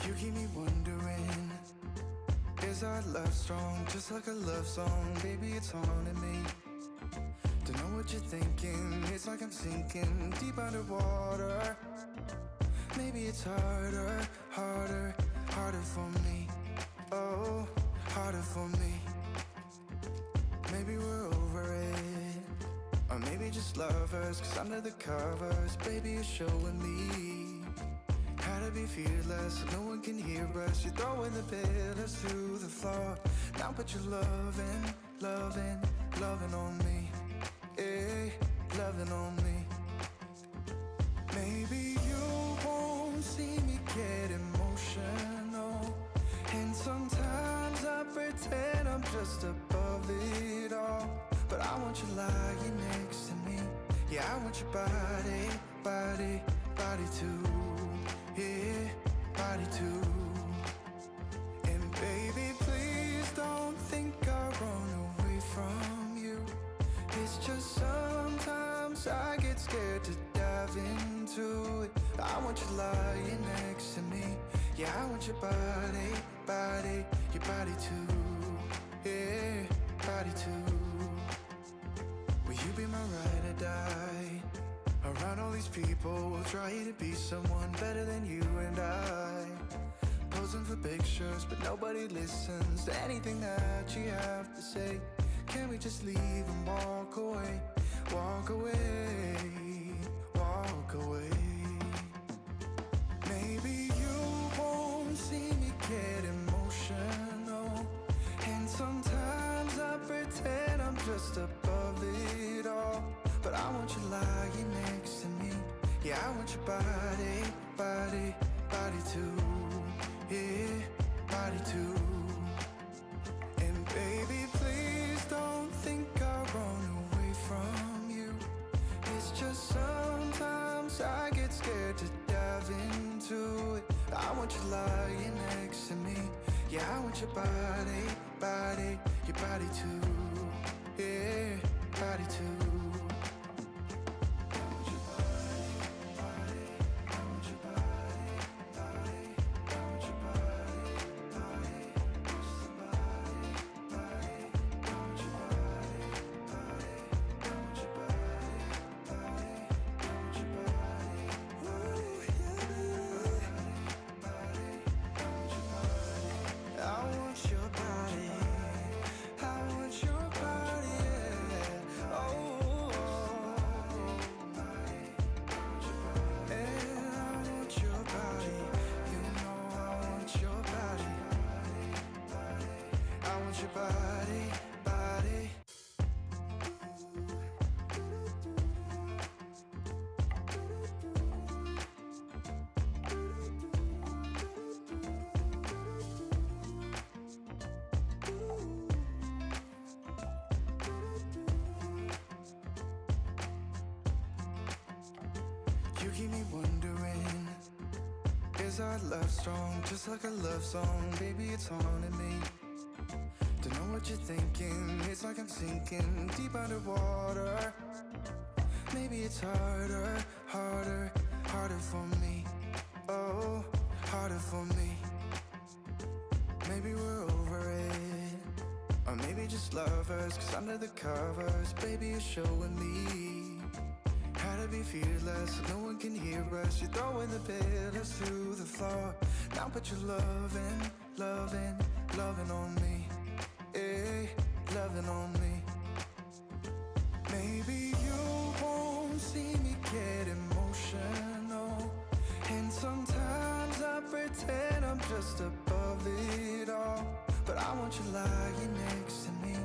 You keep me wondering, is our love strong? Just like a love song, baby, it's haunting me. Don't know what you're thinking, it's like I'm sinking deep underwater. Maybe it's harder, harder, harder for me. Oh, harder for me. Maybe we're over it, or maybe just lovers. Cause under the covers, baby, you're showing me how to be fearless so no one can hear us. You're throwing the pillars through the floor. Now put your loving, loving, loving on me. Yeah, loving on me. Maybe you won't see me get emotional, and sometimes I pretend I'm just above it all. But I want you lying next to me. Yeah, I want your body, body, body too. Yeah, body too. And baby, please don't think I'll run away from you. It's just sometimes I get scared to dive into it. I want you lying next to me. Yeah, I want your body, body, your body too. Yeah, body too. Will you be my ride or die? Around all these people, we'll try to be someone better than you and I. Posing for pictures, but nobody listens to anything that you have to say. Can we just leave and walk away? Walk away, walk away. Maybe you won't see me get emotional, and sometimes I pretend I'm just above it all. But I want you lying next to me. Yeah, I want your body, body, body too. Yeah, body too. And baby, please don't think I'll run away from you. It's just sometimes I get scared to dive into it. I want you lying next to me. Yeah, I want your body, body, your body too. Yeah, body too. You keep me wondering, is our love strong? Just like a love song, baby, it's haunting me. Don't know what you're thinking, it's like I'm sinking deep underwater. Maybe it's harder, harder, harder for me. Oh, harder for me. Maybe we're over it, or maybe just lovers. Cause under the covers, baby, you're showing me how to be fearless so no one can hear us. You're throwing the pillars through the floor. Now put your loving, loving, loving on me. Yeah, loving on me. Maybe you won't see me get emotional, and sometimes I pretend I'm just above it all. But I want you lying next to me.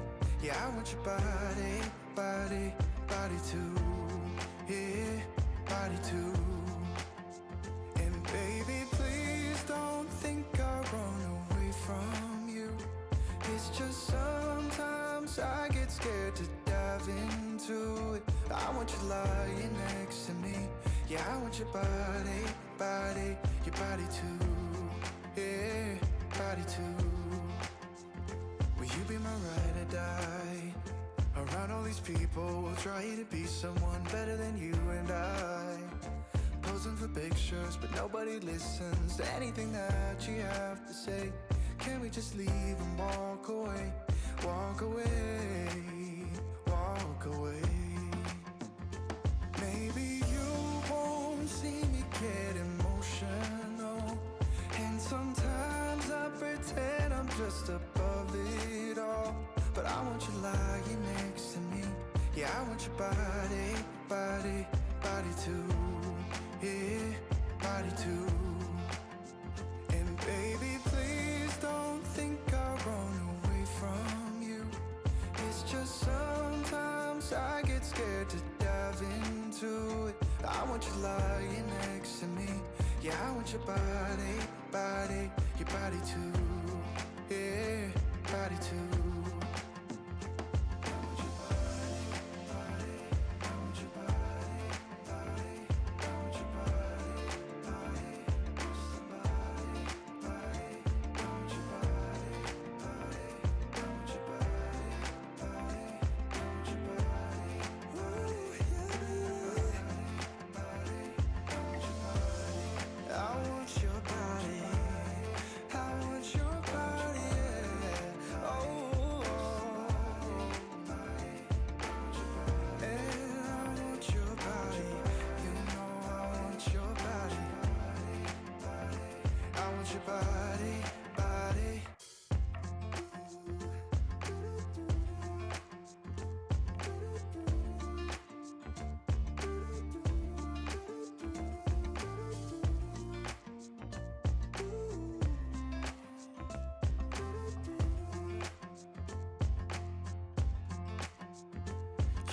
Yeah, I want your body, body, body too. Yeah, body too. And baby, please don't think I'll run away from you. It's just sometimes I get scared to dive into it. I want you lying next to me. Yeah, I want your body, body, your body too. Yeah, body too. Will you be my ride or die? Around all these people, we'll try to be someone better than you and I. Posing for pictures pictures, but nobody listens to anything that you have to say. Can we just leave and walk away? Walk away, walk away. Maybe you won't see me get emotional, and sometimes I pretend I'm just above it all. But I want you lying next to me. Yeah, I want your body, body, body too. Yeah, body too. And baby, please don't think I'll run away from you. It's just sometimes I get scared to dive into it. I want you lying next to me. Yeah, I want your body, body, your body too. Yeah, body too.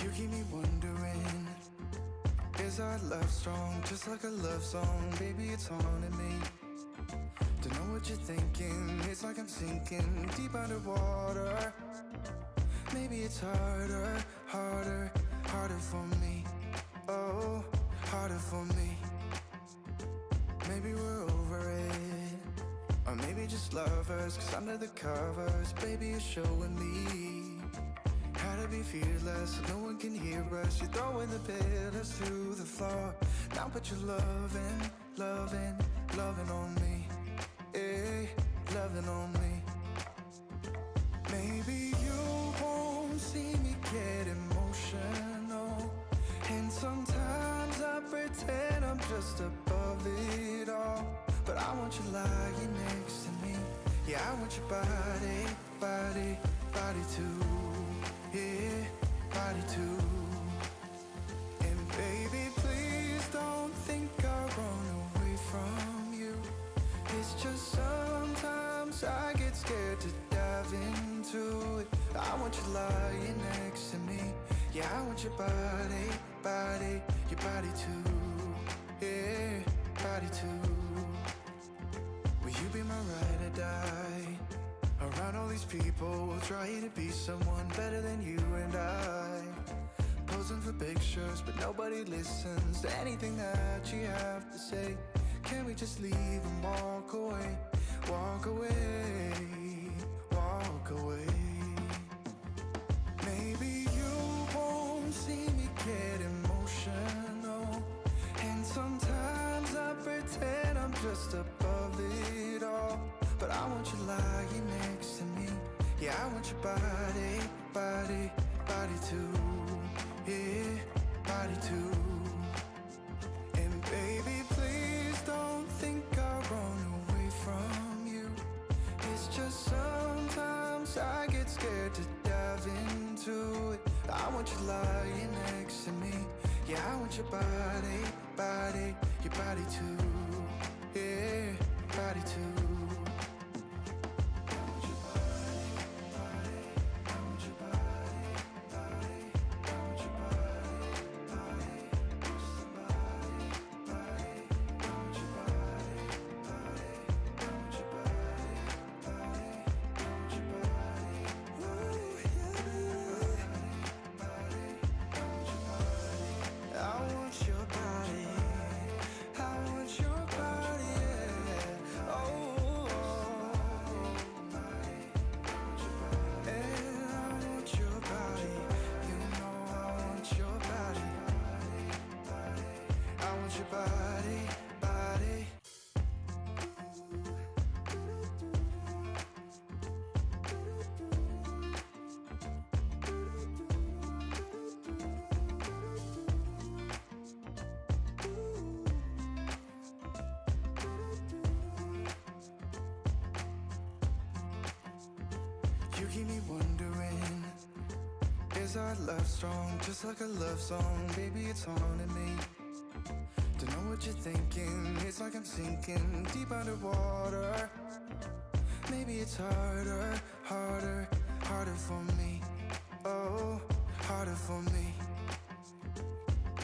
You keep me wondering, is our love strong? Just like a love song, baby, it's haunting me. Don't know what you're thinking, it's like I'm sinking deep underwater. Maybe it's harder, harder, harder for me. Oh, harder for me. Maybe we're over it, or maybe just lovers, 'cause under the covers, baby, you're showing me how to be fearless, so no one can hear us. You're throwing the pillars through the floor. Now put your loving, loving, loving on me. Eh, loving on me. Maybe you won't see me get emotional, and sometimes I pretend I'm just above it all. But I want you lying next to me. Yeah, I want your body, body, body too. Yeah, body too. And baby, please don't think I'll run away from you. It's just sometimes I get scared to dive into it. I want you lying next to me. Yeah, I want your body, body, your body too. Yeah, body too. Will you be my ride or die? Around all these people, we'll try to be someone better than you and I. Posing for pictures, but nobody listens to anything that you have to say. Can we just leave and walk away? Walk away, walk away. Maybe you won't see me get emotional, and sometimes I pretend I'm just above it all. But I want you lying next to me. Yeah, I want your body, body, body too. Yeah, body too. And baby, please don't think I'll run away from you. It's just sometimes I get scared to dive into it. I want you lying next to me. Yeah, I want your body, body, your body too. Yeah, body too. body. You keep me wondering, is our love strong, just like a love song? Baby, it's haunting me. Don't know what you're thinking, it's like I'm sinking deep underwater. Maybe it's harder, harder, harder for me. Oh, harder for me.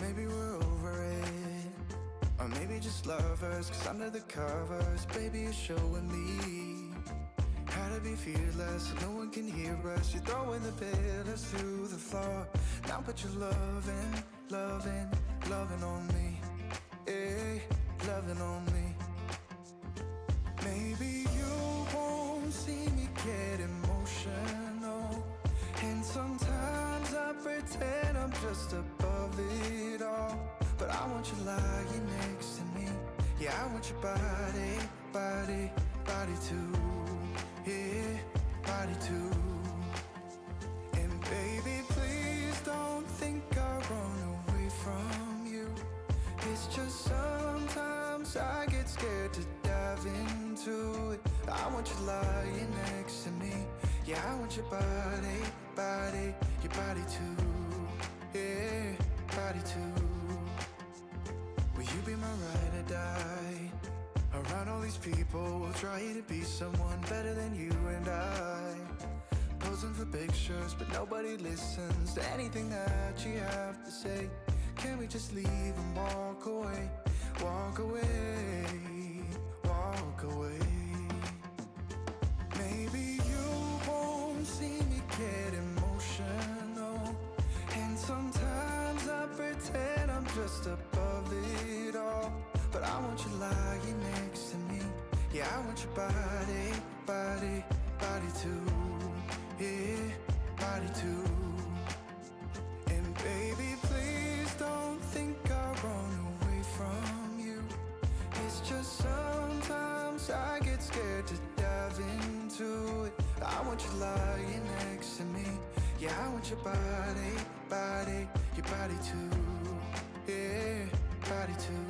Maybe we're over it, or maybe just lovers, 'cause under the covers, baby, you're showing me how to be fearless so no one can hear us. You're throwing the pillars through the floor. Now put your loving, loving, loving on me. Yeah, loving on me. Maybe you won't see me get emotional, and sometimes I pretend I'm just above it all. But I want you lying next to me. Yeah, I want your body, body, body too. Yeah, body too. And baby, please don't think I'll run away from you. It's just sometimes I get scared to dive into it. I want you lying next to me. Yeah, I want your body, body, your body too. Yeah, body too. Will you be my ride or die? Around all these people, we'll try to be someone better than you and I. Posing for pictures, but nobody listens to anything that you have to say. Can we just leave and walk away? Walk away, walk away. Maybe you won't see me get emotional, and sometimes I pretend I'm just above it all. But I want you lying next to me. Yeah, I want your body, body, body too. Yeah, body too. And baby, please don't think I'll run away from you. It's just sometimes I get scared to dive into it. I want you lying next to me. Yeah, I want your body, body, your body too. Yeah, body too.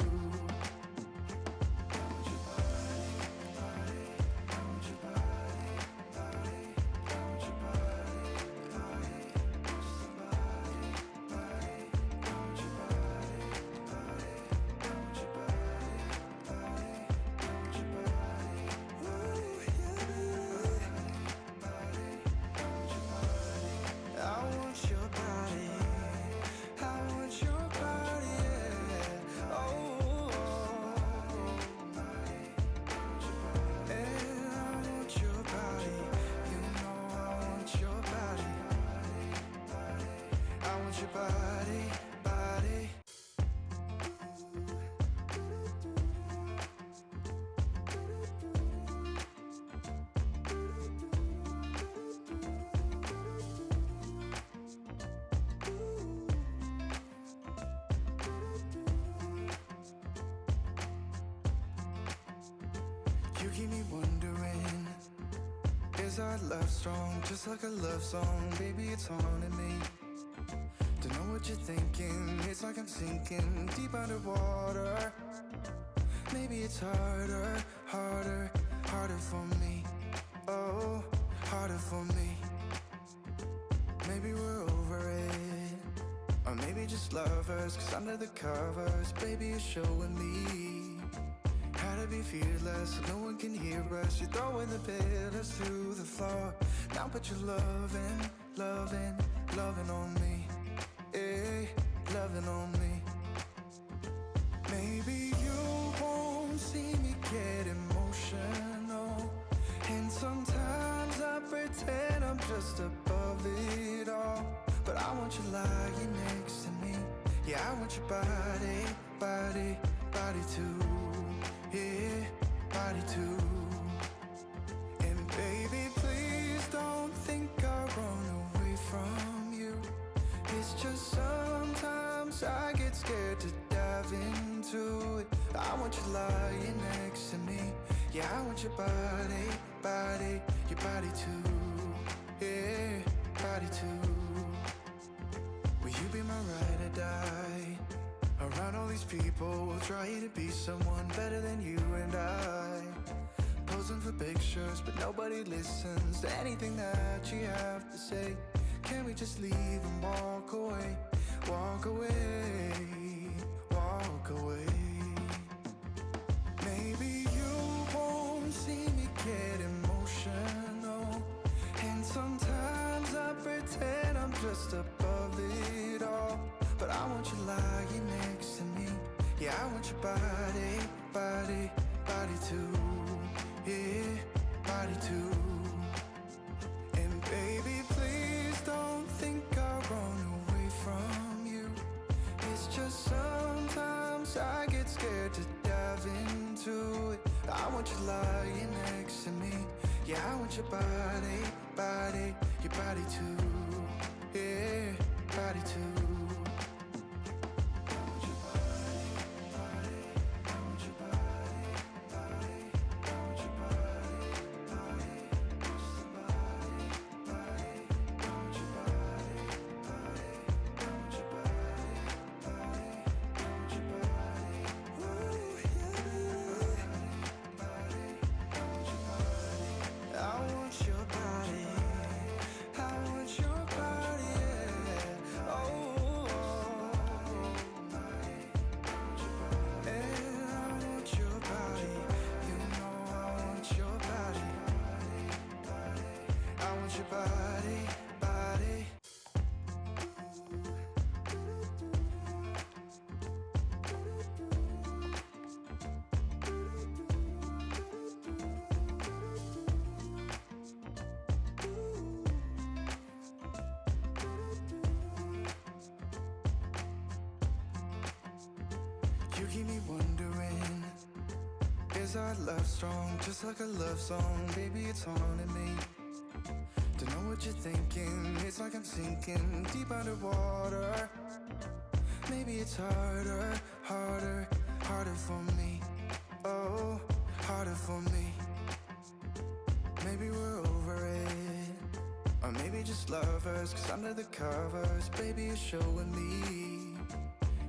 You keep me wondering, is our love strong, just like a love song? Baby, it's haunting me. Don't know what you're thinking, it's like I'm sinking deep underwater. Maybe it's harder, harder, harder for me. Oh, harder for me. Maybe we're over it, or maybe just lovers, 'cause under the covers, baby, you're showing me how to be fearless so no one can hear us. You're throwing the pillars through the floor. Now put your loving, loving, loving on me. Yeah, loving on me. Maybe you won't see me get emotional, and sometimes I pretend I'm just above it all. But I want you lying next to me. Yeah, I want your body, body, body too. Yeah, body too. And baby, please don't think I'll run away from you. It's just sometimes I get scared scared to dive into it. I want you lying next to me. Yeah, I want your body, body, your body too. Yeah, body too. Will you be my ride or die? Around all these people, we'll try to be someone better than you and I. Posing for pictures, but nobody listens to anything that you have to say. Can we just leave and walk away? Walk away, walk away. Maybe you won't see me get emotional, and sometimes I pretend I'm just above it all. But I want you lying next to me. Yeah, I want your body, body, body too. Yeah, body too. And baby, please don't think I'll run away from you. It's just sometimes I get scared to dive into it. I want you lying next to me. Yeah, I want your body, body, your body too. Yeah, body too. You keep me wondering, is our love strong? Just like a love song, baby, it's haunting me. Don't know what you're thinking, it's like I'm sinking deep underwater. Maybe it's harder, harder, harder for me. Oh, harder for me. Maybe we're over it, or maybe just lovers, 'cause under the covers, baby, you're showing me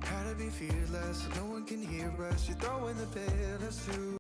how to be fearless so no one can hear us. You're throwing the pillars too.